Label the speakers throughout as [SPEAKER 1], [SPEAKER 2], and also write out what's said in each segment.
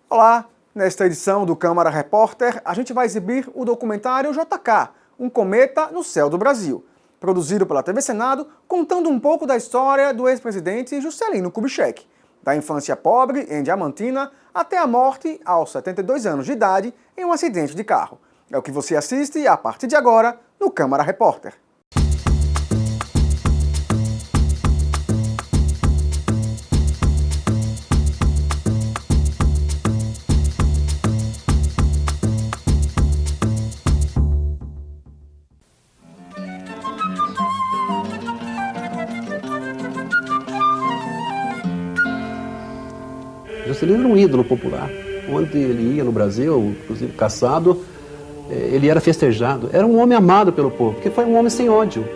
[SPEAKER 1] Olá! Nesta edição do Câmara Repórter, a gente vai exibir o documentário JK, um cometa no céu do Brasil, produzido pela TV Senado, contando um pouco da história do ex-presidente Juscelino Kubitschek, da infância pobre em Diamantina até a morte aos 72 anos de idade em um acidente de carro. É o que você assiste a partir de agora no Câmara Repórter.
[SPEAKER 2] Juscelino era um ídolo popular. Onde ele ia no Brasil, inclusive caçado, ele era festejado. Era um homem amado pelo povo, porque foi um homem sem ódio.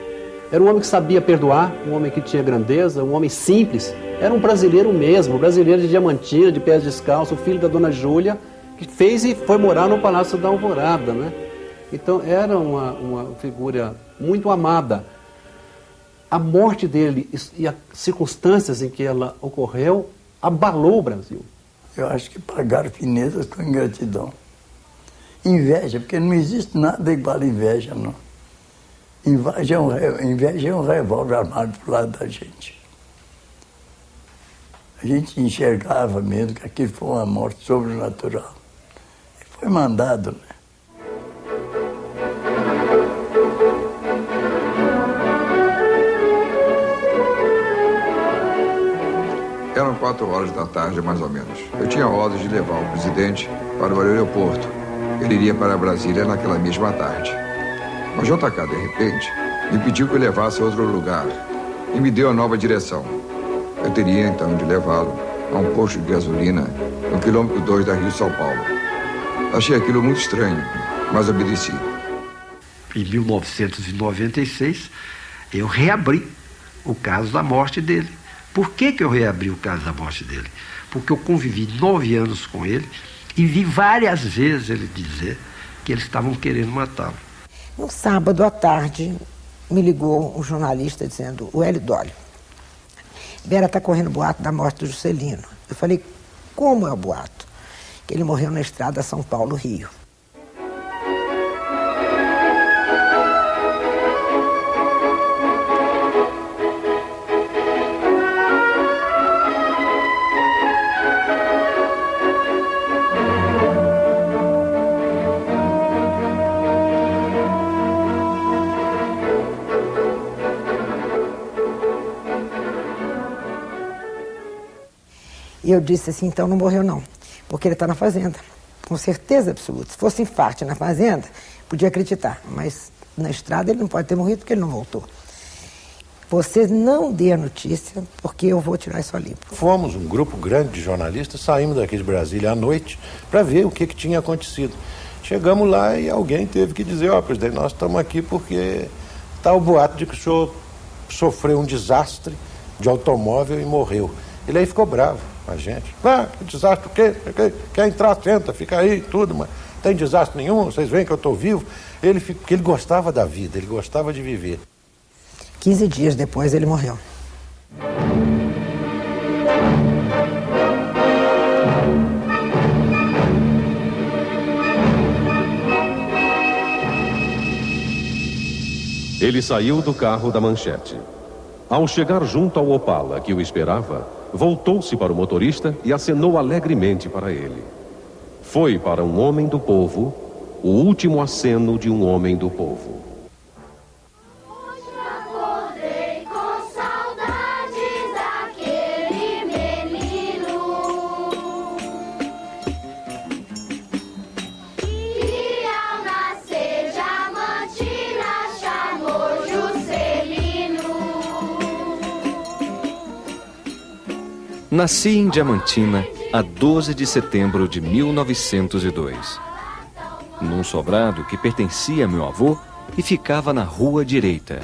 [SPEAKER 2] Era um homem que sabia perdoar, um homem que tinha grandeza, um homem simples. Era um brasileiro mesmo, brasileiro de Diamantina, de pés descalços, filho da dona Júlia, que fez e foi morar no Palácio da Alvorada, né? Então era uma figura muito amada. A morte dele e as circunstâncias em que ela ocorreu abalou o Brasil.
[SPEAKER 3] Eu acho que pagaram finezas com ingratidão. Inveja, porque não existe nada igual a inveja, não. Inveja é um revólver armado pro lado da gente. A gente enxergava mesmo que aquilo foi uma morte sobrenatural. E foi mandado, né?
[SPEAKER 4] Eram 4 horas da tarde, mais ou menos. Eu tinha ordens de levar o presidente para o aeroporto. Ele iria para Brasília naquela mesma tarde. Mas JK, de repente, me pediu que eu levasse a outro lugar e me deu a nova direção. Eu teria, então, de levá-lo a um posto de gasolina no quilômetro 2 da Rio-São Paulo. Achei aquilo muito estranho, mas obedeci.
[SPEAKER 5] Em 1996, eu reabri o caso da morte dele. Por que eu reabri o caso da morte dele? Porque eu convivi 9 anos com ele e vi várias vezes ele dizer que eles estavam querendo matá-lo.
[SPEAKER 6] No sábado à tarde, me ligou um jornalista dizendo: o Hélio Dólio, Vera está correndo boato da morte do Juscelino. Eu falei: como é o boato? Que ele morreu na estrada São Paulo-Rio. E eu disse assim: então não morreu não, porque ele está na fazenda, com certeza absoluta. Se fosse infarte na fazenda, podia acreditar, mas na estrada ele não pode ter morrido porque ele não voltou. Você não dê a notícia, porque eu vou tirar isso a limpo.
[SPEAKER 7] Fomos um grupo grande de jornalistas, saímos daqui de Brasília à noite para ver o que tinha acontecido. Chegamos lá e alguém teve que dizer: ó, presidente, nós estamos aqui porque está o boato de que o senhor sofreu um desastre de automóvel e morreu. Ele aí ficou bravo com a gente. Ah, que desastre, o quê? Quer entrar, senta, fica aí, tudo, mas não tem desastre nenhum, vocês veem que eu estou vivo. Porque ele gostava da vida, ele gostava de viver.
[SPEAKER 6] 15 dias depois ele morreu.
[SPEAKER 8] Ele saiu do carro da Manchete. Ao chegar junto ao Opala que o esperava, voltou-se para o motorista e acenou alegremente para ele. Foi para um homem do povo o último aceno de um homem do povo.
[SPEAKER 9] Hoje acordei com saudades daquele menino que ao nascer Diamantina chamou Juscelino.
[SPEAKER 10] Nasci em Diamantina a 12 de setembro de 1902, num sobrado que pertencia a meu avô e ficava na Rua Direita.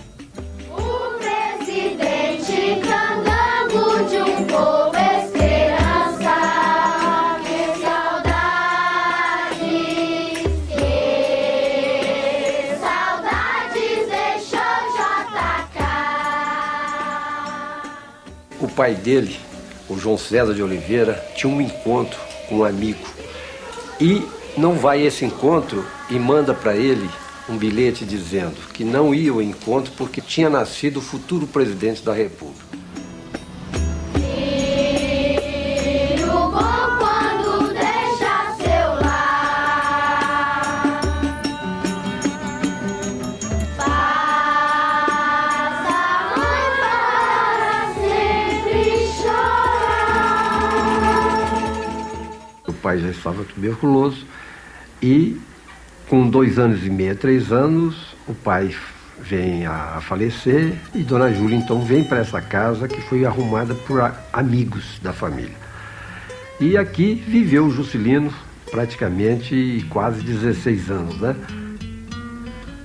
[SPEAKER 9] O presidente candango de um povo esperança, que saudades deixou JK.
[SPEAKER 5] O pai dele, o João César de Oliveira, tinha um encontro com um amigo. E não vai a esse encontro e manda para ele um bilhete dizendo que não ia ao encontro porque tinha nascido o futuro presidente da República.
[SPEAKER 9] Filho bom quando deixa seu lar, faz a mãe para sempre chorar.
[SPEAKER 5] O pai já estava tuberculoso e com 2 anos e meio, 3 anos, o pai vem a falecer e Dona Júlia então vem para essa casa que foi arrumada por amigos da família. E aqui viveu o Juscelino praticamente quase 16 anos, né?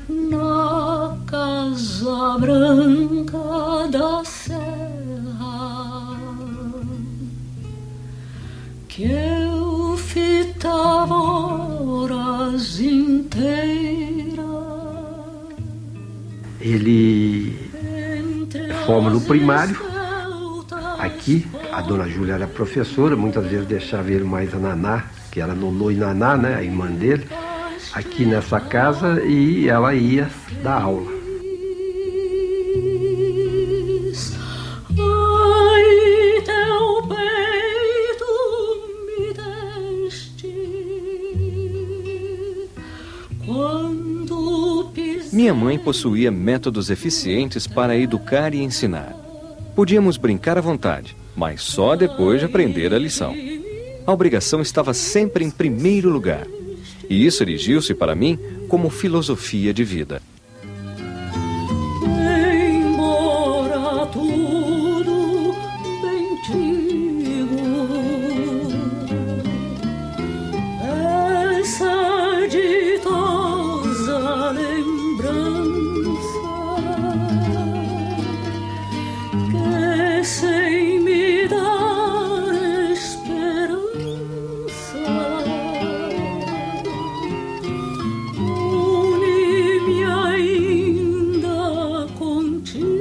[SPEAKER 11] Na Casa Branca da Serra que eu fitava horas inteiras.
[SPEAKER 5] Ele forma no primário. Aqui, a Dona Júlia era professora, muitas vezes deixava ele mais a Naná, que era Nonô e Naná, né, a irmã dele, aqui nessa casa, e ela ia dar aula.
[SPEAKER 11] Ai, teu peito me deste quando pisei.
[SPEAKER 10] Minha mãe possuía métodos eficientes para educar e ensinar. Podíamos brincar à vontade, mas só depois de aprender a lição. A obrigação estava sempre em primeiro lugar. E isso erigiu-se para mim como filosofia de vida.
[SPEAKER 11] Embora tudo bem digo, essa ditosa lembrança que sem me dar esperança une-me ainda contigo.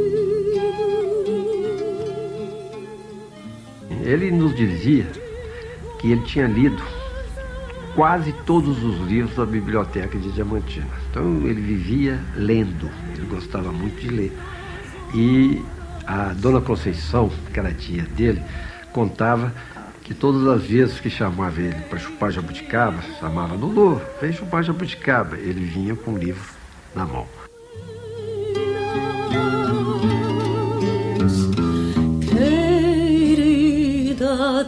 [SPEAKER 5] Ele nos dizia que ele tinha lido quase todos os livros da biblioteca de Diamantina. Então ele vivia lendo, ele gostava muito de ler. E a Dona Conceição, que era a tia dele, contava que todas as vezes que chamava ele para chupar jabuticaba, chamava Lulu, vem chupar jabuticaba, ele vinha com o livro na mão.
[SPEAKER 11] Querida da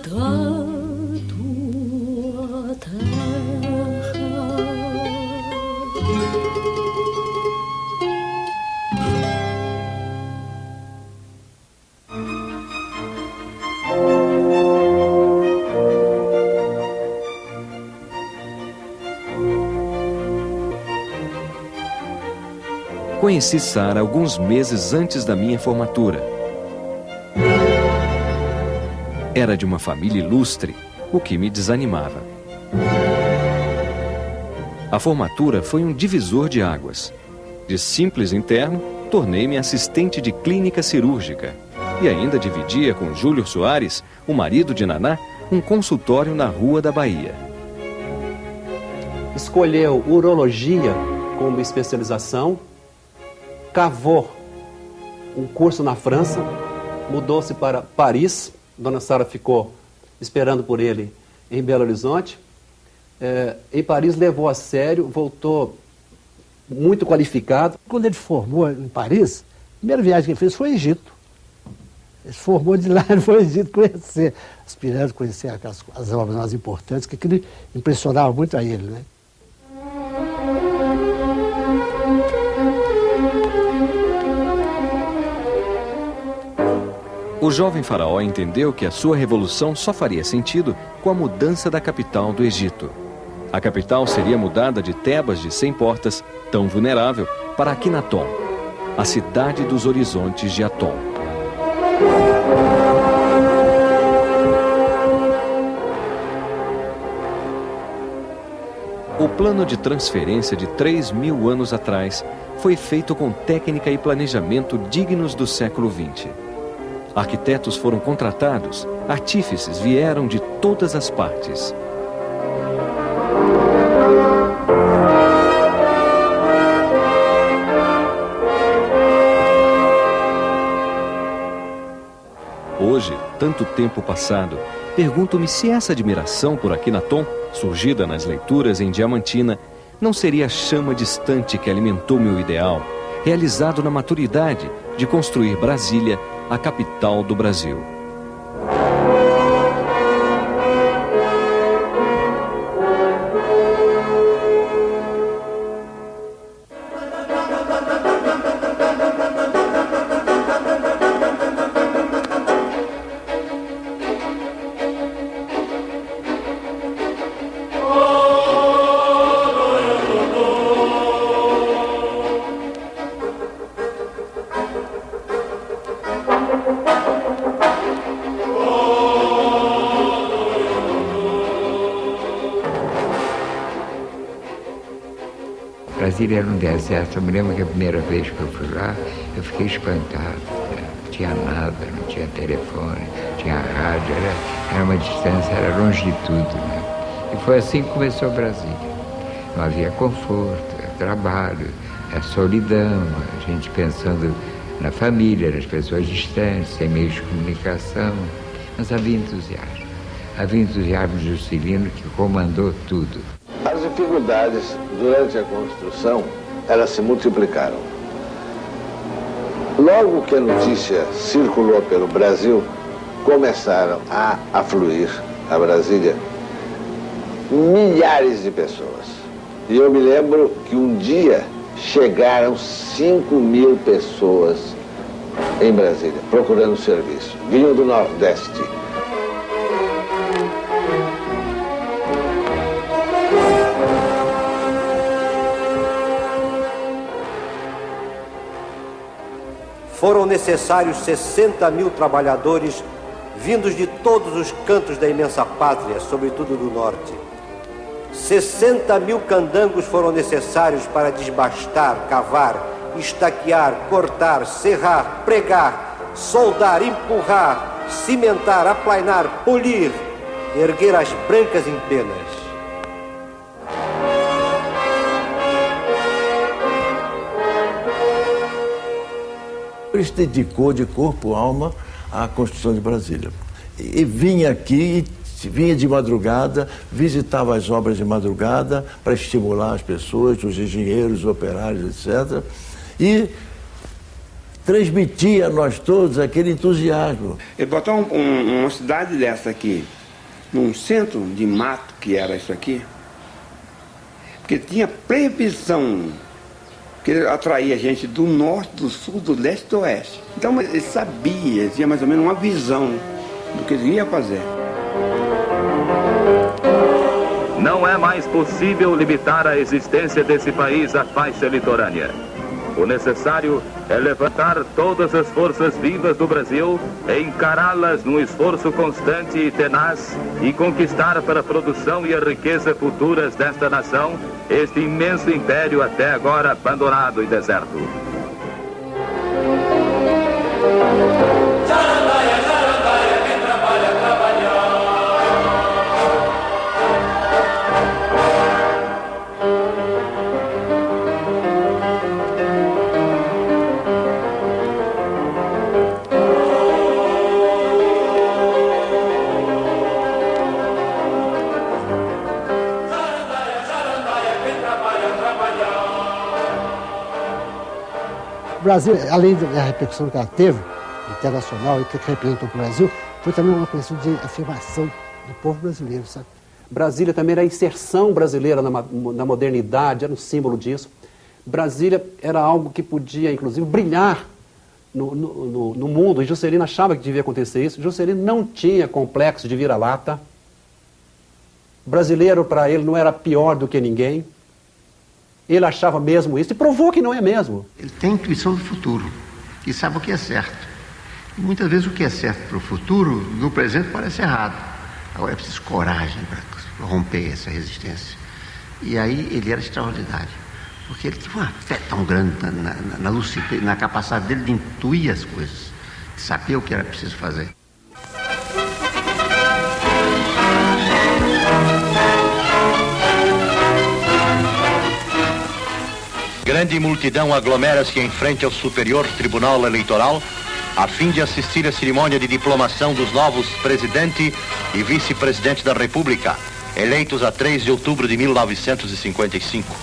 [SPEAKER 11] tua terra,
[SPEAKER 10] Conheci Sara alguns meses antes da minha formatura. Era de uma família ilustre, o que me desanimava. A formatura foi um divisor de águas. De simples interno, tornei-me assistente de clínica cirúrgica e ainda dividia com Júlio Soares, o marido de Naná, um consultório na Rua da Bahia.
[SPEAKER 2] Escolheu urologia como especialização, cavou um curso na França, mudou-se para Paris. Dona Sara ficou esperando por ele em Belo Horizonte. Em Paris levou a sério, voltou muito qualificado.
[SPEAKER 12] Quando ele formou em Paris, a primeira viagem que ele fez foi ao Egito. Ele se formou de lá, ele foi ao Egito conhecer as pirâmides, conhecer as obras mais importantes, que aquilo impressionava muito a ele, né?
[SPEAKER 10] O jovem faraó entendeu que a sua revolução só faria sentido com a mudança da capital do Egito. A capital seria mudada de Tebas de 100 portas, tão vulnerável, para Akhenaton, a cidade dos horizontes de Atom. O plano de transferência de 3.000 anos atrás foi feito com técnica e planejamento dignos do século XX. Arquitetos foram contratados, artífices vieram de todas as partes. Hoje, tanto tempo passado, pergunto-me se essa admiração por Akhenaton, surgida nas leituras em Diamantina, não seria a chama distante que alimentou meu ideal, realizado na maturidade de construir Brasília, a capital do Brasil.
[SPEAKER 13] Brasília era um deserto. Eu me lembro que a primeira vez que eu fui lá, eu fiquei espantado. Não tinha nada, não tinha telefone, não tinha rádio, era uma distância, era longe de tudo, né? E foi assim que começou Brasília. Não havia conforto, trabalho, solidão, a gente pensando na família, nas pessoas distantes, sem meios de comunicação, mas havia entusiasmo. Havia entusiasmo de Juscelino que comandou tudo.
[SPEAKER 7] As dificuldades durante a construção, elas se multiplicaram. Logo que a notícia circulou pelo Brasil, começaram a afluir a Brasília milhares de pessoas. E eu me lembro que um dia chegaram 5.000 pessoas em Brasília, procurando serviço. Vinham do Nordeste.
[SPEAKER 14] Foram necessários 60.000 trabalhadores vindos de todos os cantos da imensa pátria, sobretudo do norte. 60.000 candangos foram necessários para desbastar, cavar, estaquear, cortar, serrar, pregar, soldar, empurrar, cimentar, aplainar, polir, erguer as brancas em penas.
[SPEAKER 15] Ele se dedicou de corpo e alma à construção de Brasília. E vinha aqui, vinha de madrugada, visitava as obras de madrugada para estimular as pessoas, os engenheiros, os operários, etc. E transmitia a nós todos aquele entusiasmo.
[SPEAKER 16] Ele botou uma cidade dessa aqui, num centro de mato que era isso aqui, porque tinha previsão que ele atraía gente do norte, do sul, do leste e do oeste. Então ele sabia, tinha mais ou menos uma visão do que ele ia fazer.
[SPEAKER 17] Não é mais possível limitar a existência desse país à faixa litorânea. O necessário é levantar todas as forças vivas do Brasil e encará-las num esforço constante e tenaz e conquistar para a produção e a riqueza futuras desta nação este imenso império até agora abandonado e deserto.
[SPEAKER 12] O Brasil, além da repercussão que ela teve, internacional, e que representou para o Brasil, foi também uma questão de afirmação do povo brasileiro, sabe?
[SPEAKER 2] Brasília também era a inserção brasileira na modernidade, era um símbolo disso. Brasília era algo que podia, inclusive, brilhar no mundo, e Juscelino achava que devia acontecer isso. Juscelino não tinha complexo de vira-lata. Brasileiro, para ele, não era pior do que ninguém. Ele achava mesmo isso e provou que não é mesmo.
[SPEAKER 18] Ele tem intuição do futuro e sabe o que é certo. E muitas vezes o que é certo para o futuro, no presente, parece errado. Agora é preciso coragem para romper essa resistência. E aí ele era extraordinário, porque ele tinha uma fé tão grande na lucidez, na capacidade dele de intuir as coisas, de sabia o que era preciso fazer.
[SPEAKER 19] Grande multidão aglomera-se em frente ao Superior Tribunal Eleitoral a fim de assistir à cerimônia de diplomação dos novos presidente e vice-presidente da República, eleitos a 3 de outubro de 1955.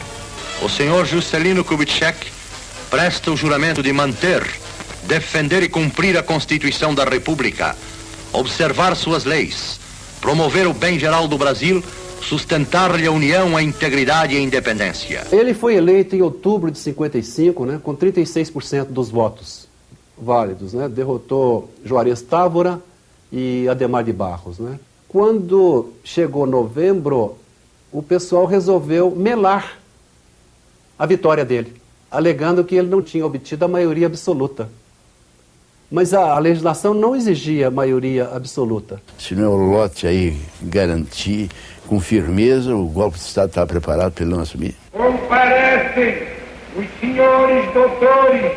[SPEAKER 19] O senhor Juscelino Kubitschek presta o juramento de manter, defender e cumprir a Constituição da República, observar suas leis, promover o bem geral do Brasil, sustentar-lhe a união, a integridade e a independência.
[SPEAKER 2] Ele foi eleito em outubro de 55, né, com 36% dos votos válidos, né? Derrotou Juarez Távora e Adhemar de Barros, né? Quando chegou novembro, o pessoal resolveu melar a vitória dele, alegando que ele não tinha obtido a maioria absoluta. Mas a legislação não exigia maioria absoluta.
[SPEAKER 20] Se não é o lote aí garantir com firmeza, o golpe de Estado está preparado para ele não assumir.
[SPEAKER 21] Comparecem os senhores doutores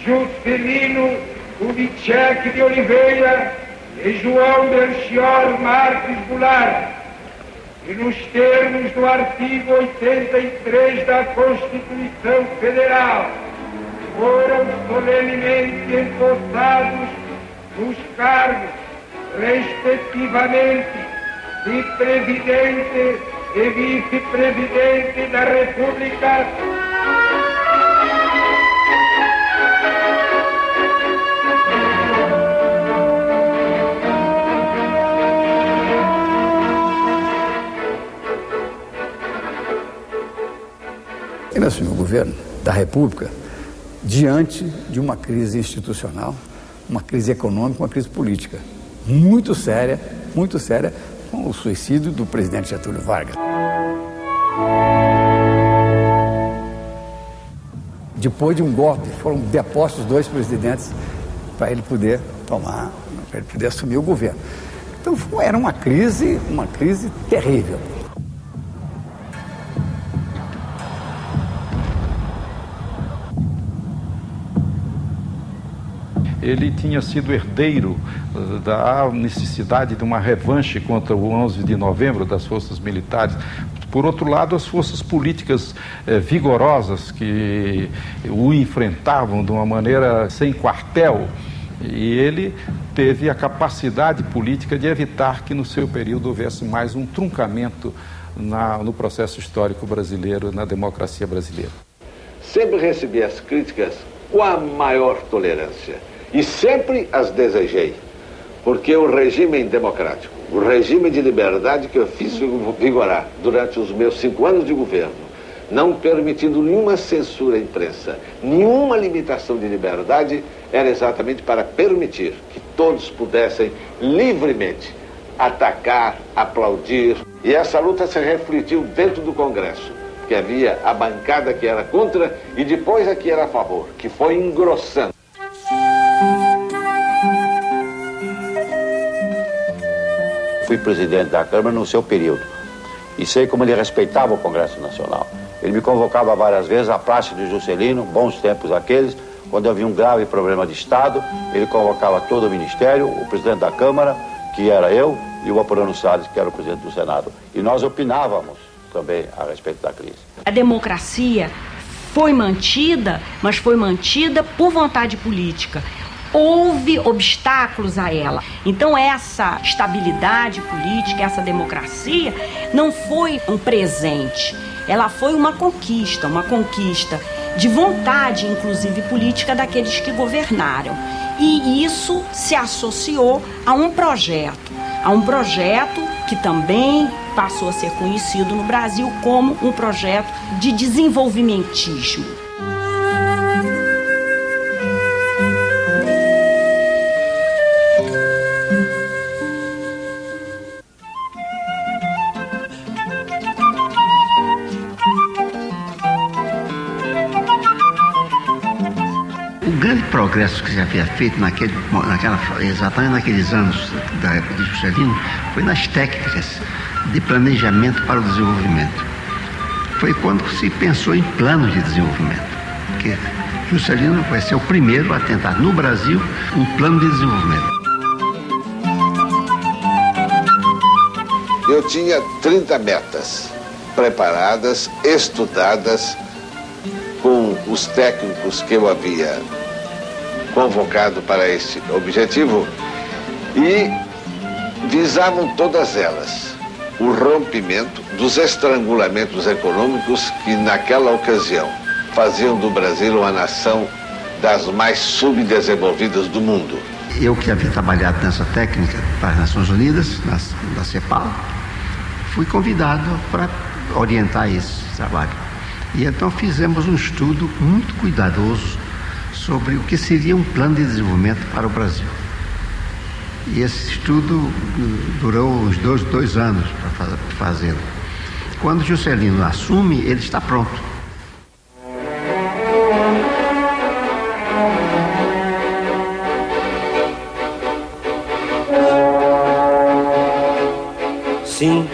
[SPEAKER 21] Juscelino Kubitschek de Oliveira e João Melchior Marques Goulart, e nos termos do artigo 83 da Constituição Federal, foram solenemente empossados nos cargos, respectivamente, de Presidente e Vice-Presidente da República.
[SPEAKER 3] Ele assumiu o governo da República diante de uma crise institucional, uma crise econômica, uma crise política muito séria, com o suicídio do presidente Getúlio Vargas. Depois de um golpe, foram depostos 2 presidentes para ele poder assumir o governo. Então era uma crise terrível.
[SPEAKER 22] Ele tinha sido herdeiro da necessidade de uma revanche contra o 11 de novembro das forças militares. Por outro lado, as forças políticas vigorosas que o enfrentavam de uma maneira sem quartel, e ele teve a capacidade política de evitar que no seu período houvesse mais um truncamento no processo histórico brasileiro, na democracia brasileira.
[SPEAKER 23] Sempre recebi as críticas com a maior tolerância. E sempre as desejei, porque o regime democrático, o regime de liberdade que eu fiz vigorar durante os meus 5 anos de governo, não permitindo nenhuma censura à imprensa, nenhuma limitação de liberdade, era exatamente para permitir que todos pudessem livremente atacar, aplaudir. E essa luta se refletiu dentro do Congresso, que havia a bancada que era contra e depois a que era a favor, que foi engrossando.
[SPEAKER 24] Fui presidente da Câmara no seu período e sei como ele respeitava o Congresso Nacional. Ele me convocava várias vezes à Praça de Juscelino, bons tempos aqueles, quando havia um grave problema de Estado, ele convocava todo o Ministério, o presidente da Câmara, que era eu, e o Apurano Salles, que era o presidente do Senado. E nós opinávamos também a respeito da crise.
[SPEAKER 25] A democracia foi mantida, mas foi mantida por vontade política. Houve obstáculos a ela. Então essa estabilidade política, essa democracia, não foi um presente. Ela foi uma conquista de vontade, inclusive política, daqueles que governaram. E isso se associou a um projeto que também passou a ser conhecido no Brasil como um projeto de desenvolvimentismo.
[SPEAKER 18] O grande progresso que se havia feito exatamente naqueles anos da época de Juscelino foi nas técnicas de planejamento para o desenvolvimento. Foi quando se pensou em planos de desenvolvimento, porque Juscelino vai ser o primeiro a tentar, no Brasil, um plano de desenvolvimento.
[SPEAKER 23] Eu tinha 30 metas preparadas, estudadas, com os técnicos que eu havia convocado para este objetivo, e visavam todas elas o rompimento dos estrangulamentos econômicos que naquela ocasião faziam do Brasil uma nação das mais subdesenvolvidas do mundo.
[SPEAKER 18] Eu que havia trabalhado nessa técnica para as Nações Unidas, na CEPAL, fui convidado para orientar esse trabalho. E então fizemos um estudo muito cuidadoso sobre o que seria um plano de desenvolvimento para o Brasil. E esse estudo durou uns dois anos para fazê-lo. Quando Juscelino assume, ele está pronto.
[SPEAKER 14] Sim,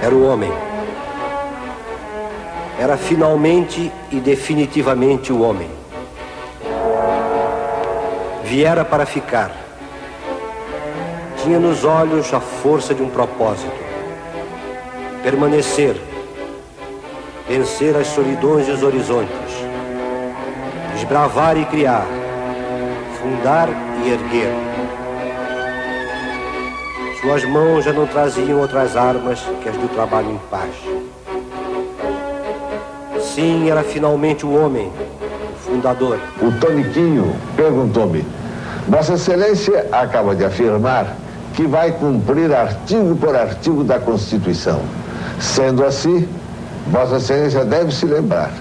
[SPEAKER 14] era o homem. Era finalmente e definitivamente o homem. Viera para ficar. Tinha nos olhos a força de um propósito. Permanecer. Vencer as solidões e os horizontes. Desbravar e criar. Fundar e erguer. Suas mãos já não traziam outras armas que as do trabalho em paz. Sim, era finalmente o homem, o fundador.
[SPEAKER 23] O Toniquinho perguntou-me: Vossa Excelência acaba de afirmar que vai cumprir artigo por artigo da Constituição. Sendo assim, Vossa Excelência deve se lembrar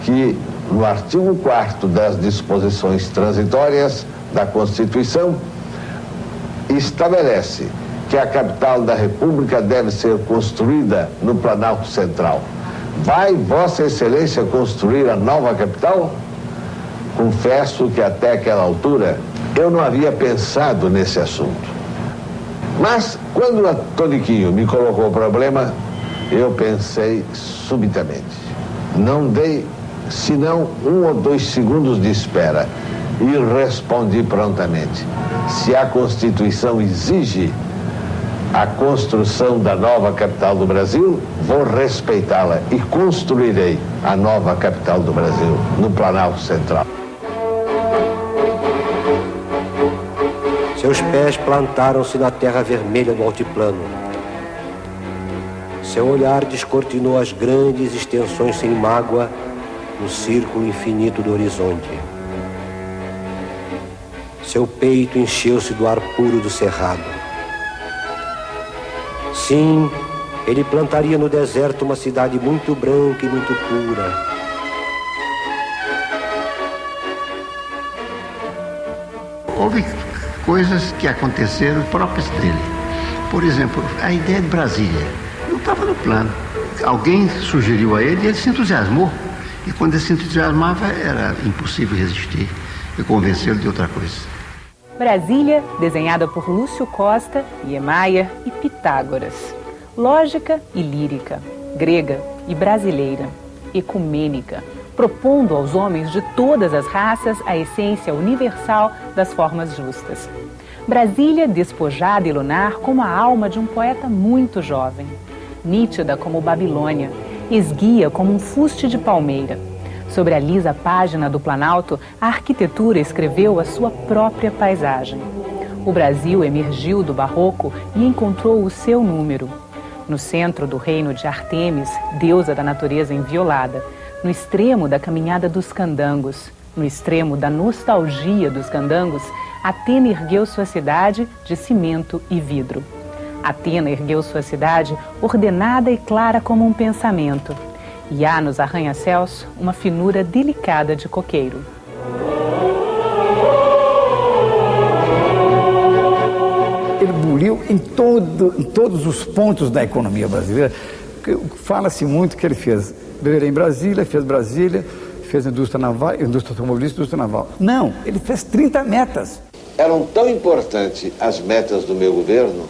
[SPEAKER 23] que no artigo 4º das disposições transitórias da Constituição estabelece que a capital da República deve ser construída no Planalto Central. Vai Vossa Excelência construir a nova capital? Confesso que até aquela altura eu não havia pensado nesse assunto. Mas quando a Toniquinho me colocou o problema, eu pensei subitamente. Não dei senão 1 ou 2 segundos de espera e respondi prontamente: se a Constituição exige a construção da nova capital do Brasil, vou respeitá-la e construirei a nova capital do Brasil no Planalto Central.
[SPEAKER 14] Seus pés plantaram-se na terra vermelha do altiplano. Seu olhar descortinou as grandes extensões sem mágoa no círculo infinito do horizonte. Seu peito encheu-se do ar puro do cerrado. Sim, ele plantaria no deserto uma cidade muito branca e muito pura.
[SPEAKER 18] Houve coisas que aconteceram próprias dele. Por exemplo, a ideia de Brasília não estava no plano. Alguém sugeriu a ele e ele se entusiasmou. E quando ele se entusiasmava, era impossível resistir e convencê-lo de outra coisa.
[SPEAKER 1] Brasília, desenhada por Lúcio Costa, Niemeyer e Pitágoras. Lógica e lírica, grega e brasileira, ecumênica, propondo aos homens de todas as raças a essência universal das formas justas. Brasília despojada e lunar como a alma de um poeta muito jovem, nítida como Babilônia, esguia como um fuste de palmeira. Sobre a lisa página do Planalto, a arquitetura escreveu a sua própria paisagem. O Brasil emergiu do barroco e encontrou o seu número. No centro do reino de Artemis, deusa da natureza inviolada, no extremo da caminhada dos candangos, no extremo da nostalgia dos candangos, Atena ergueu sua cidade de cimento e vidro. Atena ergueu sua cidade ordenada e clara como um pensamento. E há nos arranha-céus uma finura delicada de coqueiro.
[SPEAKER 4] Ele buliu em todos os pontos da economia brasileira. Fala-se muito que ele fez Belém em Brasília, fez indústria naval, indústria automobilística, indústria naval. Não, ele fez 30 metas.
[SPEAKER 23] Eram tão importantes as metas do meu governo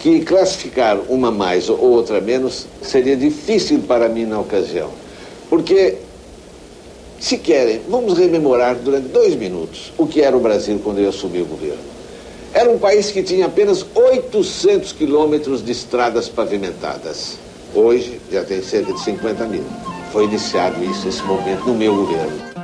[SPEAKER 23] que classificar uma mais ou outra menos seria difícil para mim na ocasião. Porque Se querem, vamos rememorar durante 2 minutos o que era o Brasil quando eu assumi o governo. Era um país que tinha apenas 800 quilômetros de estradas pavimentadas. Hoje já tem cerca de 50 mil. Foi iniciado esse momento no meu governo.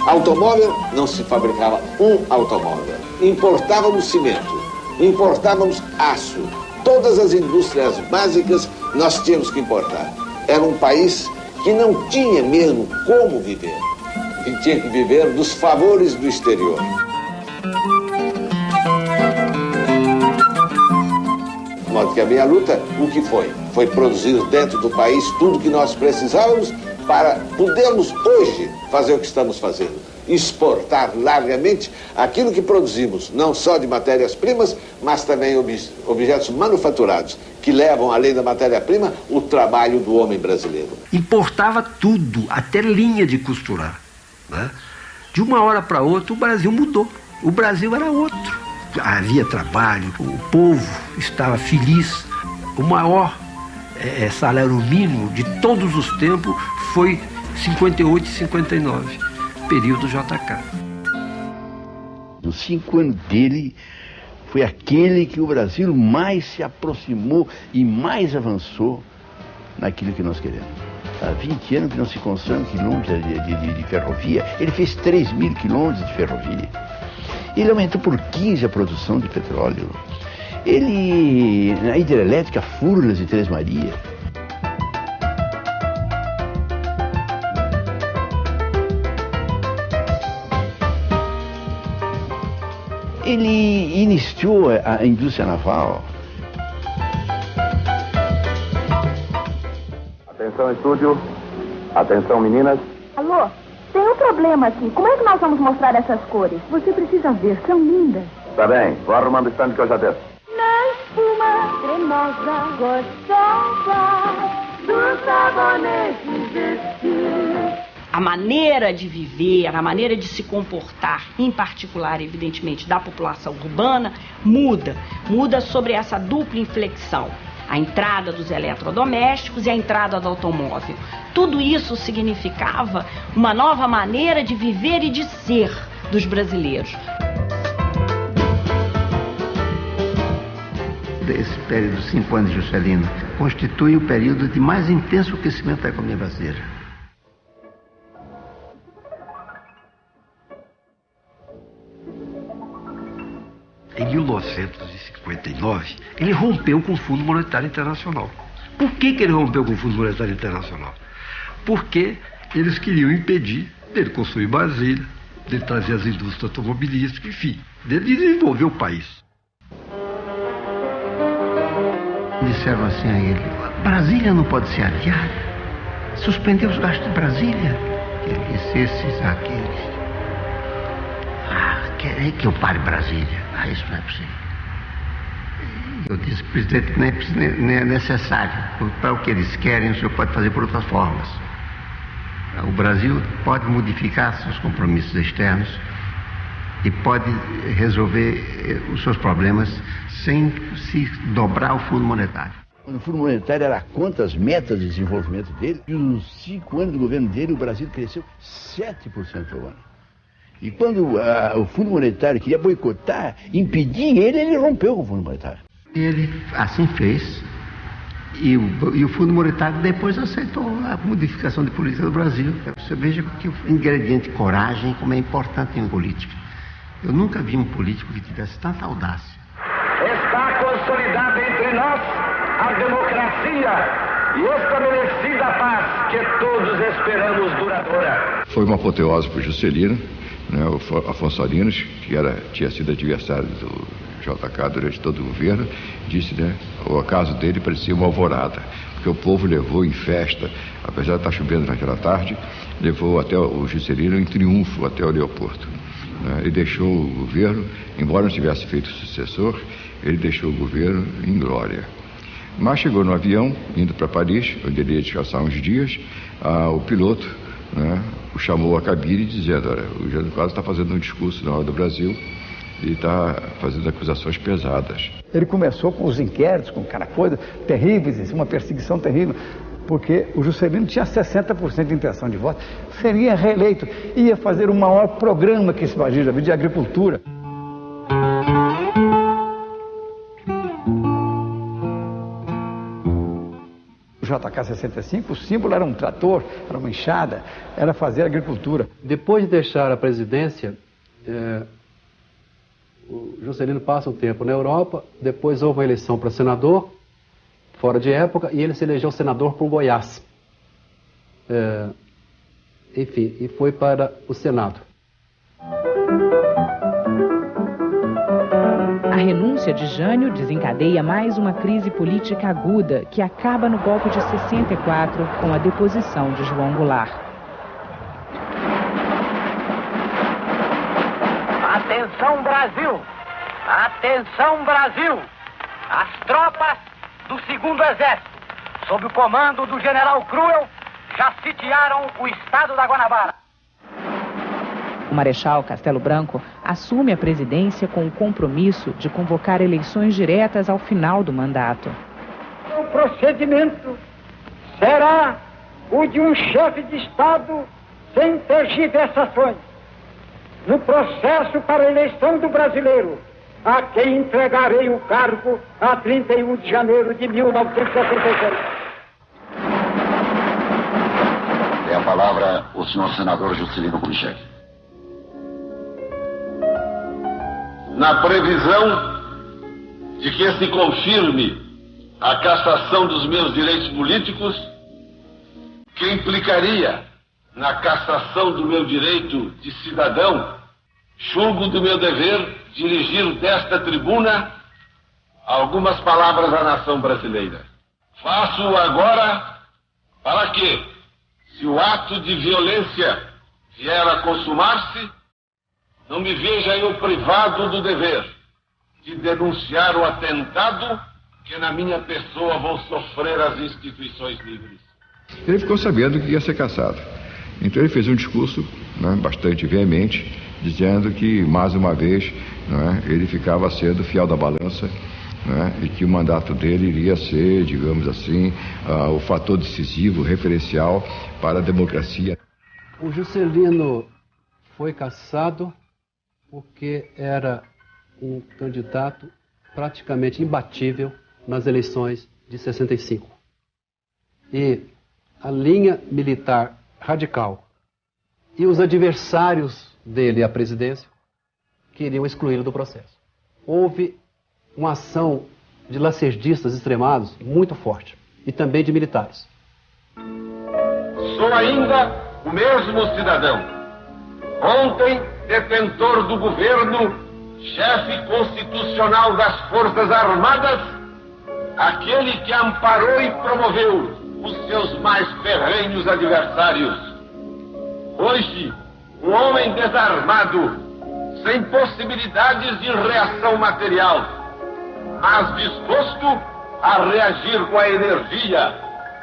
[SPEAKER 23] Automóvel, não se fabricava um automóvel. Importávamos cimento, importávamos aço. Todas as indústrias básicas nós tínhamos que importar. Era um país que não tinha mesmo como viver. E tinha que viver dos favores do exterior. De modo que a minha luta, o que foi? Foi produzir dentro do país tudo que nós precisávamos para podermos hoje fazer o que estamos fazendo. Exportar largamente aquilo que produzimos, não só de matérias-primas, mas também objetos manufaturados, que levam, além da matéria-prima, o trabalho do homem brasileiro.
[SPEAKER 5] Importava tudo, até linha de costurar, né? De uma hora para outra, o Brasil mudou. O Brasil era outro. Havia trabalho, o povo estava feliz. O maior salário mínimo de todos os tempos foi 58 e 59, período JK.
[SPEAKER 20] Os 5 anos dele foi aquele que o Brasil mais se aproximou e mais avançou naquilo que nós queremos. Há 20 anos que não se constrói quilômetros de ferrovia. Ele fez 3.000 quilômetros de ferrovia. Ele aumentou por 15 a produção de petróleo. Ele, na hidrelétrica Furnas e Três Marias. Ele iniciou a indústria naval.
[SPEAKER 17] Atenção, estúdio. Atenção, meninas.
[SPEAKER 6] Alô? Tem um problema aqui. Como é que nós vamos mostrar essas cores? Você precisa ver, são lindas.
[SPEAKER 17] Tá bem, vou arrumando o stand que eu já desço.
[SPEAKER 6] Na espuma cremosa, gostosa, dos sabonetes destinos.
[SPEAKER 25] A maneira de viver, a maneira de se comportar, em particular, evidentemente, da população urbana, muda. Muda sobre essa dupla inflexão. A entrada dos eletrodomésticos e a entrada do automóvel. Tudo isso significava uma nova maneira de viver e de ser dos brasileiros.
[SPEAKER 18] Esse período de 5 anos de Juscelino constitui o período de mais intenso crescimento da economia brasileira. Em 1959, ele rompeu com o Fundo Monetário Internacional. Por que ele rompeu com o Fundo Monetário Internacional? Porque eles queriam impedir dele construir Brasília, dele trazer as indústrias automobilísticas, enfim, dele desenvolver o país. Disseram assim a ele: Brasília não pode ser adiada. Suspender os gastos de Brasília. Ele disse: esses aqueles. Querem que eu pare Brasília? Isso não é possível. Eu disse: presidente, nem é necessário. Para o que eles querem, o senhor pode fazer por outras formas. O Brasil pode modificar seus compromissos externos e pode resolver os seus problemas sem se dobrar o Fundo Monetário.
[SPEAKER 20] O Fundo Monetário era contra as metas de desenvolvimento dele. E nos 5 anos do governo dele, o Brasil cresceu 7% ao ano. E quando o Fundo Monetário queria boicotar, impedir ele rompeu com o Fundo Monetário.
[SPEAKER 18] Ele assim fez. E o Fundo Monetário depois aceitou a modificação de política do Brasil. Você veja que o ingrediente coragem como é importante em política. Eu nunca vi um político que tivesse tanta audácia.
[SPEAKER 21] Está consolidada entre nós a democracia e estabelecida a paz que todos esperamos duradoura.
[SPEAKER 8] Foi uma apoteose para o Juscelino, né, o Afonso Arinos, que tinha sido adversário do JK durante todo o governo, disse, né, o acaso dele parecia uma alvorada, porque o povo levou em festa, apesar de estar chovendo naquela tarde, levou até o Juscelino em triunfo até o aeroporto. Né, ele deixou o governo, embora não tivesse feito sucessor, ele deixou o governo em glória. Mas chegou no avião, indo para Paris, onde ele ia descansar uns dias, o piloto, né, o chamou a cabine dizendo: olha, o Jânio Quadros está fazendo um discurso na hora do Brasil e está fazendo acusações pesadas.
[SPEAKER 4] Ele começou com os inquéritos, com aquela coisa terríveis, uma perseguição terrível, porque o Juscelino tinha 60% de intenção de voto, seria reeleito, ia fazer o maior programa que esse país já viu de agricultura. O JK 65, o símbolo era um trator, era uma enxada, era fazer agricultura.
[SPEAKER 2] Depois de deixar a presidência, o Juscelino passa um tempo na Europa, depois houve uma eleição para senador, fora de época, e ele se elegeu senador por Goiás. Enfim, e foi para o Senado.
[SPEAKER 1] A renúncia de Jânio desencadeia mais uma crise política aguda que acaba no golpe de 64 com a deposição de João Goulart.
[SPEAKER 21] Atenção, Brasil! Atenção, Brasil! As tropas do 2º Exército, sob o comando do general Cruel, já sitiaram o estado da Guanabara.
[SPEAKER 1] O Marechal Castelo Branco assume a presidência com o compromisso de convocar eleições diretas ao final do mandato.
[SPEAKER 21] O procedimento será o de um chefe de Estado sem tergiversações. No processo para a eleição do brasileiro, a quem entregarei o cargo a 31 de janeiro de 1966.
[SPEAKER 7] Tem a palavra o senhor senador Juscelino Kubitschek.
[SPEAKER 23] Na previsão de que se confirme a cassação dos meus direitos políticos, que implicaria na cassação do meu direito de cidadão, julgo do meu dever dirigir desta tribuna algumas palavras à nação brasileira. Faço-o agora para que, se o ato de violência vier a consumar-se, não me veja eu privado do dever de denunciar o atentado que na minha pessoa vão sofrer as instituições livres.
[SPEAKER 8] Ele ficou sabendo que ia ser cassado. Então ele fez um discurso, né, bastante veemente, dizendo que, mais uma vez, ele ficava sendo fiel da balança, e que o mandato dele iria ser, digamos assim, o fator decisivo, referencial para a democracia.
[SPEAKER 2] O Juscelino foi cassado porque era um candidato praticamente imbatível nas eleições de 65. E a linha militar radical e os adversários dele à presidência queriam excluí-lo do processo. Houve uma ação de lacerdistas extremados muito forte, e também de militares.
[SPEAKER 23] Sou ainda o mesmo cidadão. Ontem, detentor do governo, chefe constitucional das Forças Armadas, aquele que amparou e promoveu os seus mais ferrenhos adversários. Hoje, um homem desarmado, sem possibilidades de reação material, mas disposto a reagir com a energia,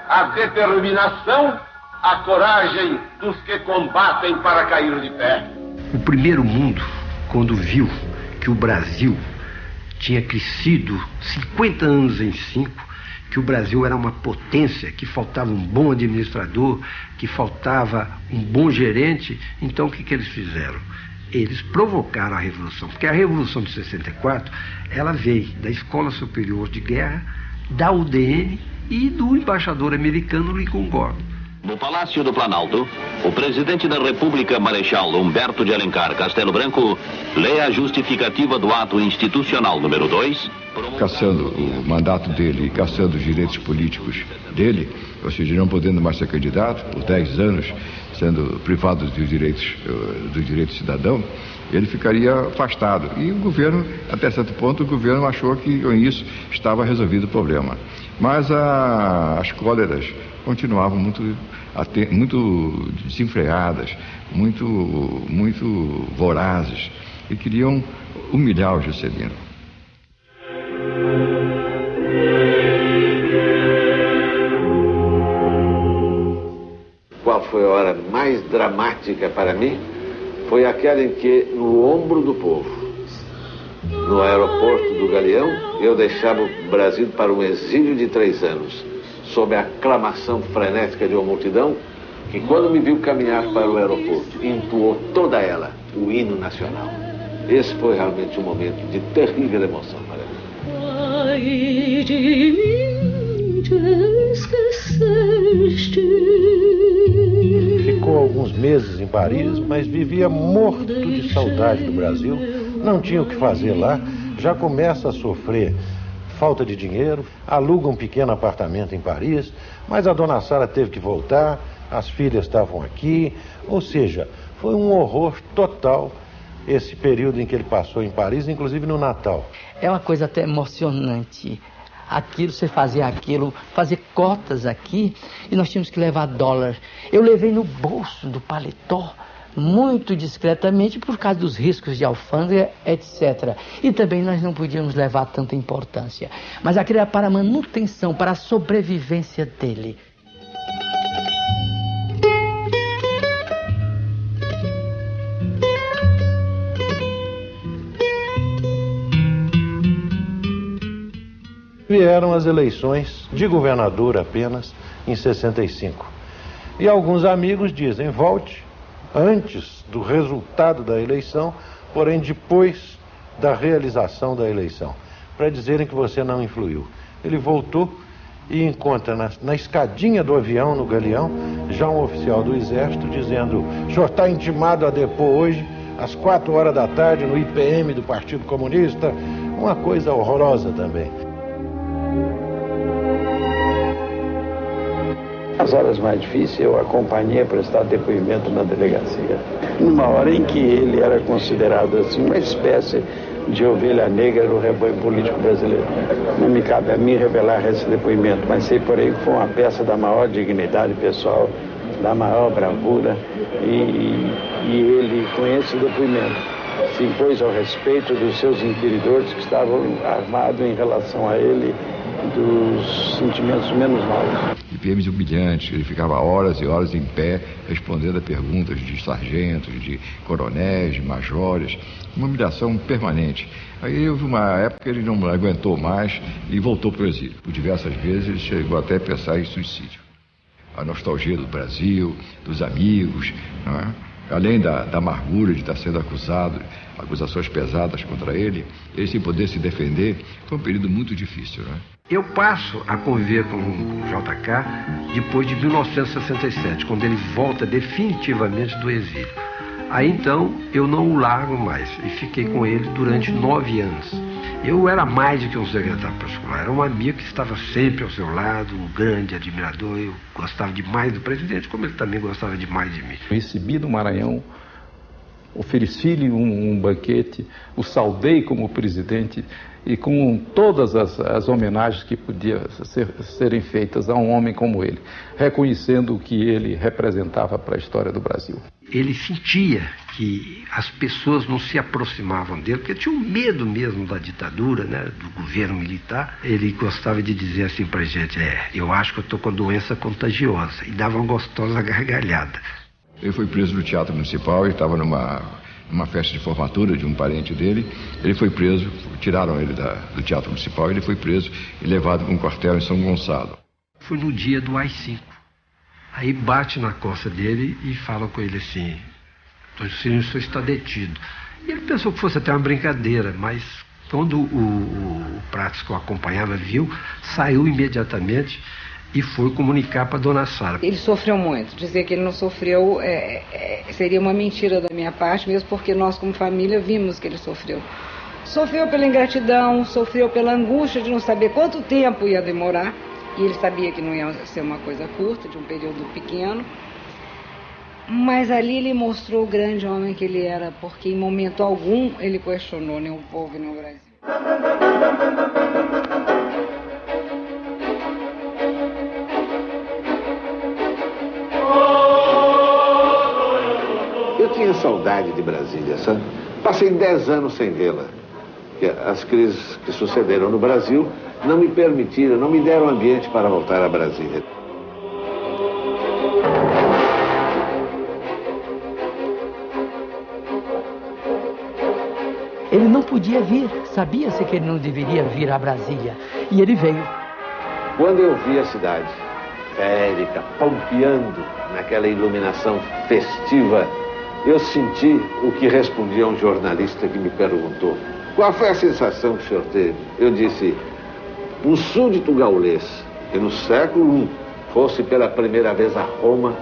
[SPEAKER 23] a determinação, a coragem dos que combatem para cair de pé.
[SPEAKER 5] O primeiro mundo, quando viu que o Brasil tinha crescido 50 anos em 5, que o Brasil era uma potência, que faltava um bom administrador, que faltava um bom gerente, então o que eles fizeram? Eles provocaram a Revolução, porque a Revolução de 64, ela veio da Escola Superior de Guerra, da UDN e do embaixador americano Lincoln Gordon.
[SPEAKER 9] No Palácio do Planalto, o presidente da República, Marechal Humberto de Alencar Castelo Branco, lê a justificativa do ato institucional número 2.
[SPEAKER 8] Cassando o mandato dele e cassando os direitos políticos dele, ou seja, não podendo mais ser candidato por 10 anos, sendo privado dos direitos do direito cidadão, ele ficaria afastado. E o governo, até certo ponto, o governo achou que com isso estava resolvido o problema. Mas as cóleras continuavam muito desenfreadas, muito vorazes, e queriam humilhar o Juscelino.
[SPEAKER 23] Com a foi a hora mais dramática para mim foi aquela em que, no ombro do povo, no aeroporto do Galeão, eu deixava o Brasil para um exílio de 3 anos, sob a aclamação frenética de uma multidão que, quando me viu caminhar para o aeroporto, entoou toda ela o hino nacional. Esse foi realmente um momento de terrível emoção para mim.
[SPEAKER 10] Ficou alguns meses em Paris, mas vivia morto de saudade do Brasil. Não tinha o que fazer lá, já começa a sofrer falta de dinheiro, aluga um pequeno apartamento em Paris, mas a dona Sara teve que voltar, as filhas estavam aqui, ou seja, foi um horror total esse período em que ele passou em Paris, inclusive no Natal.
[SPEAKER 11] É uma coisa até emocionante. Aquilo, você fazia aquilo, fazer cotas aqui, e nós tínhamos que levar dólar. Eu levei no bolso do paletó, muito discretamente, por causa dos riscos de alfândega, etc. E também nós não podíamos levar tanta importância. Mas aquilo era para a manutenção, para a sobrevivência dele.
[SPEAKER 10] Vieram as eleições de governador apenas em 65. E alguns amigos dizem, volte antes do resultado da eleição, porém depois da realização da eleição, para dizerem que você não influiu. Ele voltou e encontra na escadinha do avião, no Galeão, já um oficial do Exército dizendo, o senhor está intimado a depor hoje, às 4 horas da tarde, no IPM do Partido Comunista, uma coisa horrorosa também.
[SPEAKER 3] Nas horas mais difíceis, eu acompanhei a prestar depoimento na delegacia. Numa hora em que ele era considerado assim uma espécie de ovelha negra do rebanho político brasileiro. Não me cabe a mim revelar esse depoimento, mas sei por aí que foi uma peça da maior dignidade pessoal, da maior bravura, e ele, com esse depoimento, se impôs ao respeito dos seus inquiridores que estavam armados em relação a ele, dos sentimentos menos maus.
[SPEAKER 8] IPMs humilhantes, ele ficava horas e horas em pé respondendo a perguntas de sargentos, de coronéis, de majores, uma humilhação permanente. Aí houve uma época que ele não aguentou mais e voltou para o exílio. Por diversas vezes ele chegou até a pensar em suicídio. A nostalgia do Brasil, dos amigos, não é? Além da amargura de estar sendo acusado, acusações pesadas contra ele, ele sem poder se defender, foi um período muito difícil, né?
[SPEAKER 5] Eu passo a conviver com o JK depois de 1967, quando ele volta definitivamente do exílio. Aí então eu não o largo mais e fiquei com ele durante 9 anos. Eu era mais do que um secretário particular, era um amigo que estava sempre ao seu lado, um grande admirador. Eu gostava demais do presidente, como ele também gostava demais de mim.
[SPEAKER 22] Recebi do Maranhão, ofereci-lhe um banquete, o saudei como presidente e com todas as homenagens que podiam serem feitas a um homem como ele, reconhecendo o que ele representava para a história do Brasil.
[SPEAKER 5] Ele sentia que as pessoas não se aproximavam dele, porque tinha um medo mesmo da ditadura, né, do governo militar. Ele gostava de dizer assim pra gente, eu acho que eu estou com doença contagiosa, e dava uma gostosa gargalhada.
[SPEAKER 8] Ele foi preso no Teatro Municipal e estava numa festa de formatura de um parente dele. Ele foi preso, tiraram ele do Teatro Municipal, ele foi preso e levado para um quartel em São Gonçalo.
[SPEAKER 5] Foi no dia do AI-5. Aí bate na costa dele e fala com ele assim, o senhor está detido. E ele pensou que fosse até uma brincadeira, mas quando o Prates que o acompanhava viu, saiu imediatamente e foi comunicar para a dona Sara.
[SPEAKER 13] Ele sofreu muito. Dizer que ele não sofreu seria uma mentira da minha parte, mesmo porque nós como família vimos que ele sofreu. Sofreu pela ingratidão, sofreu pela angústia de não saber quanto tempo ia demorar. E ele sabia que não ia ser uma coisa curta, de um período pequeno. Mas ali ele mostrou o grande homem que ele era, porque em momento algum ele questionou nem o povo nem o Brasil.
[SPEAKER 23] Eu tinha saudade de Brasília, sabe? Passei 10 anos sem vê-la. As crises que sucederam no Brasil não me permitiram, não me deram ambiente para voltar a Brasília.
[SPEAKER 11] não podia vir, sabia-se que ele não deveria vir a Brasília. E ele veio.
[SPEAKER 23] Quando eu vi a cidade férica, pompeando naquela iluminação festiva, eu senti o que respondi a um jornalista que me perguntou: qual foi a sensação que o senhor teve? Eu disse: um súdito gaulês que no século I fosse pela primeira vez a Roma,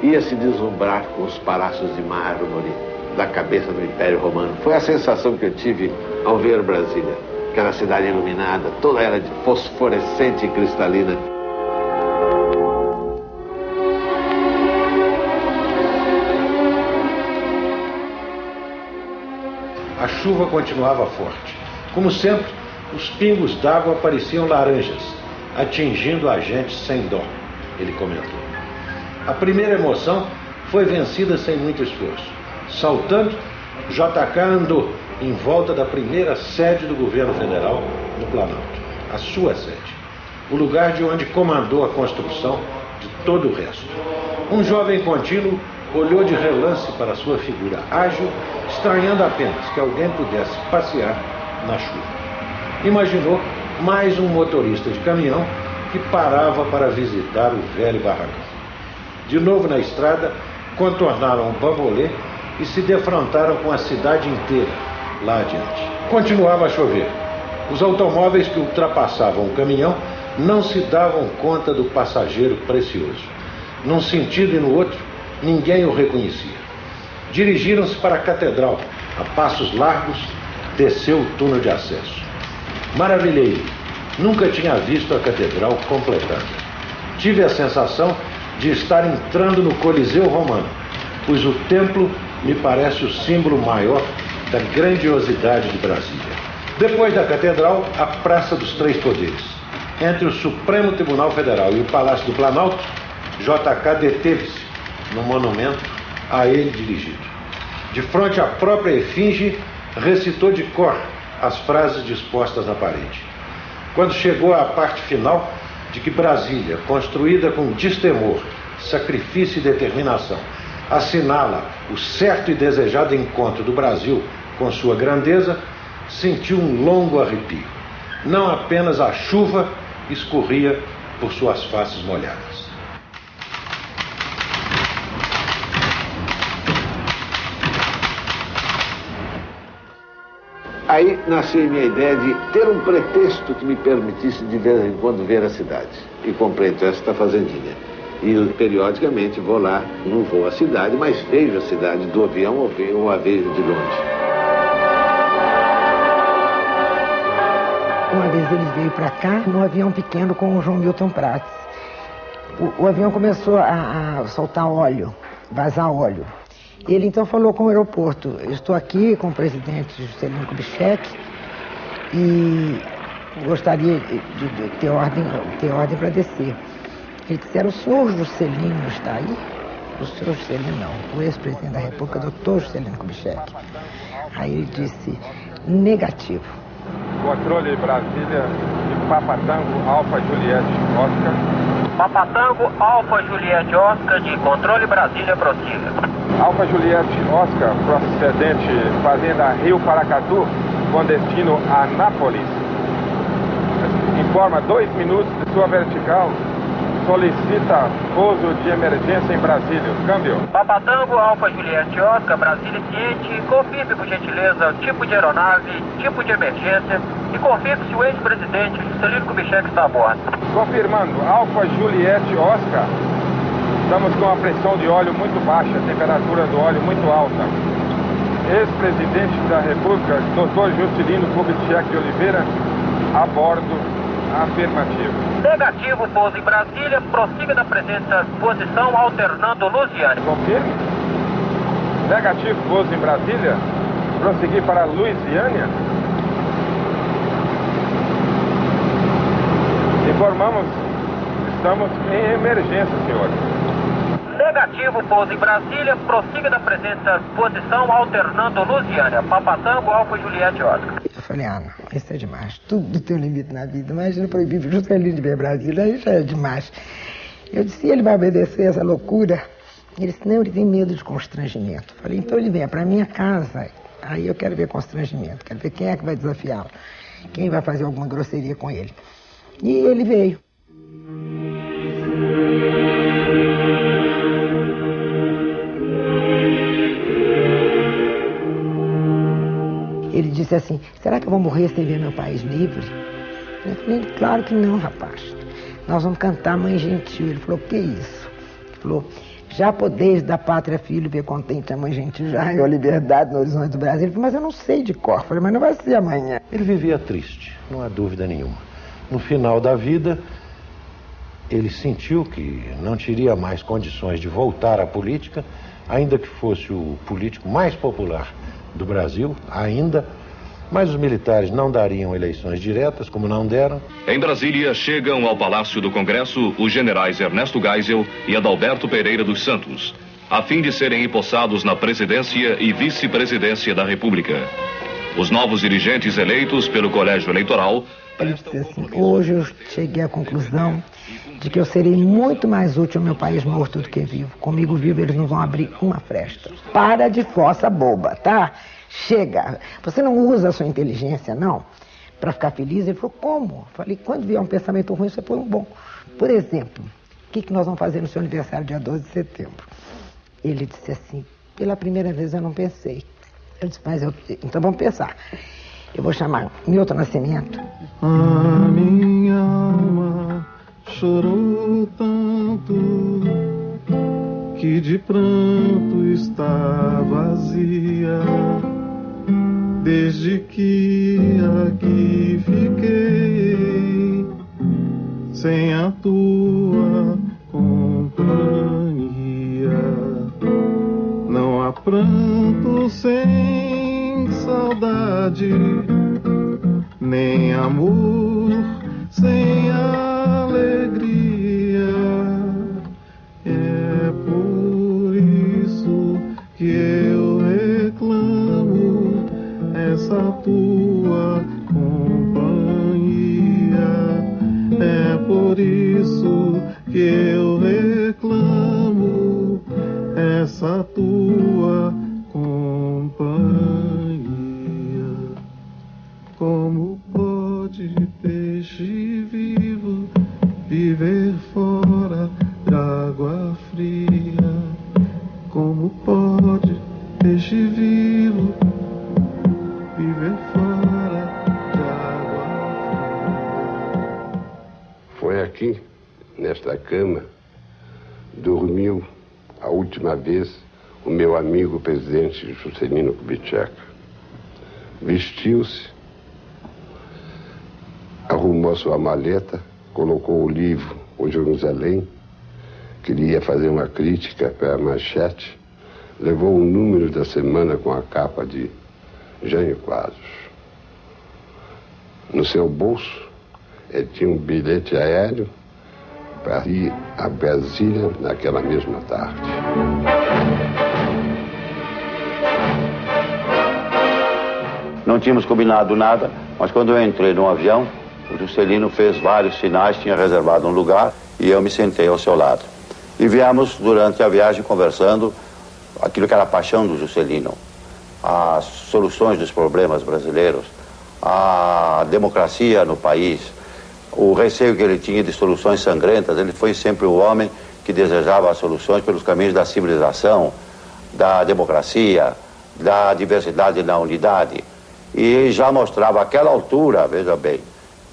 [SPEAKER 23] ia se deslumbrar com os palácios de mármore da cabeça do Império Romano. Foi a sensação que eu tive ao ver Brasília, aquela cidade iluminada, toda ela de fosforescente e cristalina.
[SPEAKER 10] A chuva continuava forte. Como sempre, os pingos d'água pareciam laranjas, atingindo a gente sem dó, ele comentou. A primeira emoção foi vencida sem muito esforço. Saltando, JK andou em volta da primeira sede do governo federal no Planalto, a sua sede, o lugar de onde comandou a construção de todo o resto. Um jovem contínuo olhou de relance para sua figura ágil, estranhando apenas que alguém pudesse passear na chuva. Imaginou mais um motorista de caminhão que parava para visitar o velho barracão. De novo na estrada, contornaram o bambolê e se defrontaram com a cidade inteira lá adiante. Continuava a chover. Os automóveis que ultrapassavam o caminhão não se davam conta do passageiro precioso. Num sentido e no outro, ninguém o reconhecia. Dirigiram-se para a catedral. A passos largos, desceu o túnel de acesso. Maravilhei. Nunca tinha visto a catedral completada. Tive a sensação de estar entrando no Coliseu Romano, pois o templo me parece o símbolo maior da grandiosidade de Brasília. Depois da catedral, a Praça dos Três Poderes. Entre o Supremo Tribunal Federal e o Palácio do Planalto, JK deteve-se no monumento a ele dirigido. De frente à própria efígie, recitou de cor as frases dispostas na parede. Quando chegou à parte final de que Brasília, construída com destemor, sacrifício e determinação, assinala o certo e desejado encontro do Brasil com sua grandeza, sentiu um longo arrepio. Não apenas a chuva escorria por suas faces molhadas.
[SPEAKER 23] Aí nasceu a minha ideia de ter um pretexto que me permitisse de vez em quando ver a cidade. E comprei então esta fazendinha. E periodicamente vou lá, não vou à cidade, mas vejo a cidade do avião ou a vejo de longe.
[SPEAKER 12] Uma vez ele veio para cá num avião pequeno com o João Milton Prats. O avião começou a soltar óleo, vazar óleo. Ele então falou com o aeroporto: eu estou aqui com o presidente Juscelino Kubitschek e gostaria de ter ordem para descer. Ele disse: o senhor Juscelino está aí? O senhor Juscelino não, o ex-presidente da República, doutor Juscelino Kubitschek. Aí ele disse: negativo.
[SPEAKER 15] Controle Brasília de Papatango, Alfa Juliette Oscar.
[SPEAKER 16] Papatango, Alfa Juliette Oscar, de Controle Brasília, prossiga.
[SPEAKER 15] Alfa Juliette Oscar, procedente Fazenda Rio Paracatu, com destino a Anápolis. Informa 2 minutos de sua vertical. Solicita pouso de emergência em Brasília. Câmbio.
[SPEAKER 16] Papatango, Alfa Juliette Oscar, Brasília ciente. Confirme, por gentileza, o tipo de aeronave, tipo de emergência e confirme se o ex-presidente Juscelino Kubitschek está a bordo.
[SPEAKER 15] Confirmando, Alfa Juliette Oscar. Estamos com a pressão de óleo muito baixa, a temperatura do óleo muito alta. Ex-presidente da República, Dr. Juscelino Kubitschek de Oliveira, a bordo. Afirmativo.
[SPEAKER 16] Negativo, pouso em Brasília, prossiga da presença, posição alternando Lusiânia.
[SPEAKER 15] Confirme. Negativo, pouso em Brasília, prosseguir para Lusiânia. Informamos, estamos em emergência, senhor.
[SPEAKER 16] Negativo, pouso em Brasília, prossiga da presença, posição alternando Lusiânia. Papatango, Alfa Juliette Oscar.
[SPEAKER 12] Eu falei: não, isso é demais. Tudo tem um limite na vida. Imagina proibir o Juscelino de ver Brasília, aí já é demais. Eu disse: ele vai obedecer essa loucura? Ele disse: não, ele tem medo de constrangimento. Eu falei: então ele venha para minha casa, Aí eu quero ver constrangimento, quero ver quem é que vai desafiá-lo, quem vai fazer alguma grosseria com ele. E ele veio. Ele disse assim, será que eu vou morrer sem ver meu país livre? Eu falei, claro que não, rapaz. Nós vamos cantar Mãe Gentil. Ele falou, que isso? Ele falou, já podeis da pátria filho ver contente a Mãe Gentil, já ganhou liberdade no horizonte do Brasil. Ele falou, mas eu não sei de cor. Eu falei, mas não vai ser amanhã.
[SPEAKER 10] Ele vivia triste, não há dúvida nenhuma. No final da vida, ele sentiu que não teria mais condições de voltar à política, ainda que fosse o político mais popular do Brasil, ainda, mas os militares não dariam eleições diretas, como não deram.
[SPEAKER 9] Em Brasília, chegam ao Palácio do Congresso os generais Ernesto Geisel e Adalberto Pereira dos Santos, a fim de serem empossados na presidência e vice-presidência da República. Os novos dirigentes eleitos pelo Colégio Eleitoral...
[SPEAKER 12] Ele disse assim, hoje eu cheguei à conclusão de que eu serei muito mais útil ao meu país morto do que vivo. Comigo vivo eles não vão abrir uma fresta. Para de fossa boba, tá? Chega. Você não usa a sua inteligência, não, para ficar feliz? Ele falou, como? Eu falei, quando vier um pensamento ruim, você põe um bom. Por exemplo, o que nós vamos fazer no seu aniversário, dia 12 de setembro? Ele disse assim, pela primeira vez eu não pensei. Eu disse, mas então vamos pensar. Eu vou chamar Milton Nascimento.
[SPEAKER 6] A minha alma chorou tanto que de pranto está vazia, desde que aqui fiquei sem a tua companhia. Não há pranto sem saudade, nem amor sem alegria. É por isso que eu reclamo essa tua companhia. É por isso que eu reclamo essa tua companhia. Como pode peixe vivo viver fora da água fria? Como pode peixe vivo viver fora da água fria?
[SPEAKER 14] Foi aqui, nesta cama, dormiu a última vez o meu amigo presidente Juscelino Kubitschek. Vestiu-se, arrumou sua maleta, colocou o livro O Jerusalém, queria fazer uma crítica para a Manchete, levou o número da semana com a capa de Jânio Quadros. No seu bolso, ele tinha um bilhete aéreo para ir a Brasília naquela mesma tarde.
[SPEAKER 17] Não tínhamos combinado nada, mas quando eu entrei no avião, o Juscelino fez vários sinais, tinha reservado um lugar e eu me sentei ao seu lado. E viemos durante a viagem conversando aquilo que era a paixão do Juscelino, as soluções dos problemas brasileiros, a democracia no país, o receio que ele tinha de soluções sangrentas. Ele foi sempre o homem que desejava as soluções pelos caminhos da civilização, da democracia, da diversidade na unidade. E já mostrava àquela altura, veja bem,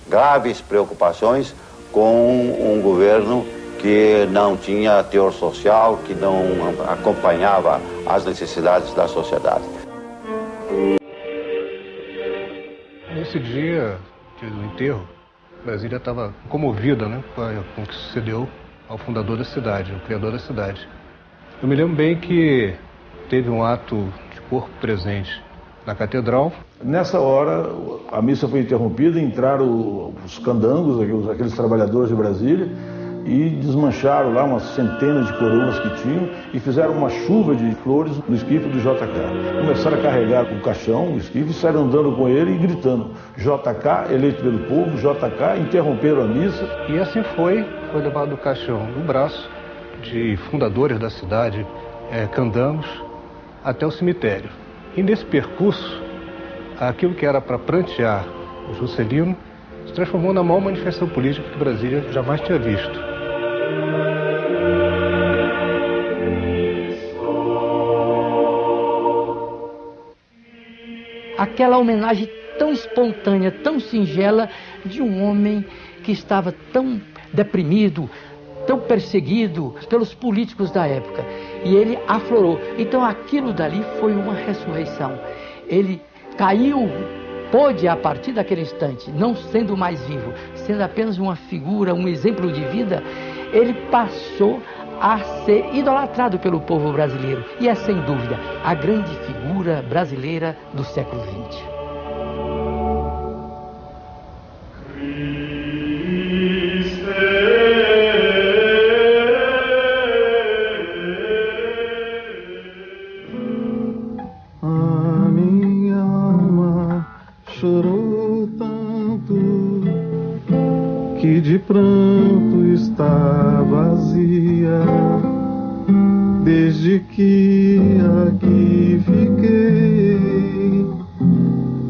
[SPEAKER 17] graves preocupações com um governo que não tinha teor social, que não acompanhava as necessidades da sociedade.
[SPEAKER 19] Nesse dia do enterro, Brasília estava comovida, né, com o que sucedeu ao fundador da cidade, o criador da cidade. Eu me lembro bem que teve um ato de corpo presente na catedral.
[SPEAKER 24] Nessa hora, a missa foi interrompida, entraram os candangos, aqueles trabalhadores de Brasília, e desmancharam lá umas centenas de coroas que tinham e fizeram uma chuva de flores no esquife do JK. Começaram a carregar o caixão, o esquife, e saíram andando com ele e gritando: JK, eleito pelo povo, JK, interromperam a missa.
[SPEAKER 19] E assim foi levado o caixão no braço de fundadores da cidade, candangos, até o cemitério. E nesse percurso, aquilo que era para prantear o Juscelino se transformou na maior manifestação política que Brasília jamais tinha visto.
[SPEAKER 11] Aquela homenagem tão espontânea, tão singela, de um homem que estava tão deprimido, tão perseguido pelos políticos da época. E ele aflorou. Então aquilo dali foi uma ressurreição. Ele caiu, pôde, a partir daquele instante, não sendo mais vivo, sendo apenas uma figura, um exemplo de vida, ele passou a ser idolatrado pelo povo brasileiro. E é, sem dúvida, a grande figura brasileira do século XX.
[SPEAKER 6] A minha alma chorou tanto que de pranto está vazia, desde que aqui fiquei,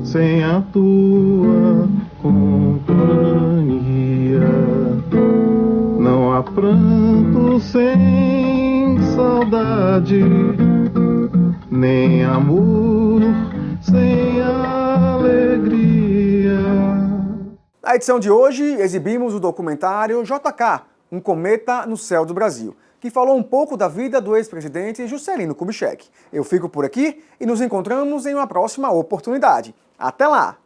[SPEAKER 6] sem a tua companhia. Não há pranto sem saudade, nem amor sem alegria.
[SPEAKER 1] Na edição de hoje, exibimos o documentário JK, um cometa no céu do Brasil, que falou um pouco da vida do ex-presidente Juscelino Kubitschek. Eu fico por aqui e nos encontramos em uma próxima oportunidade. Até lá!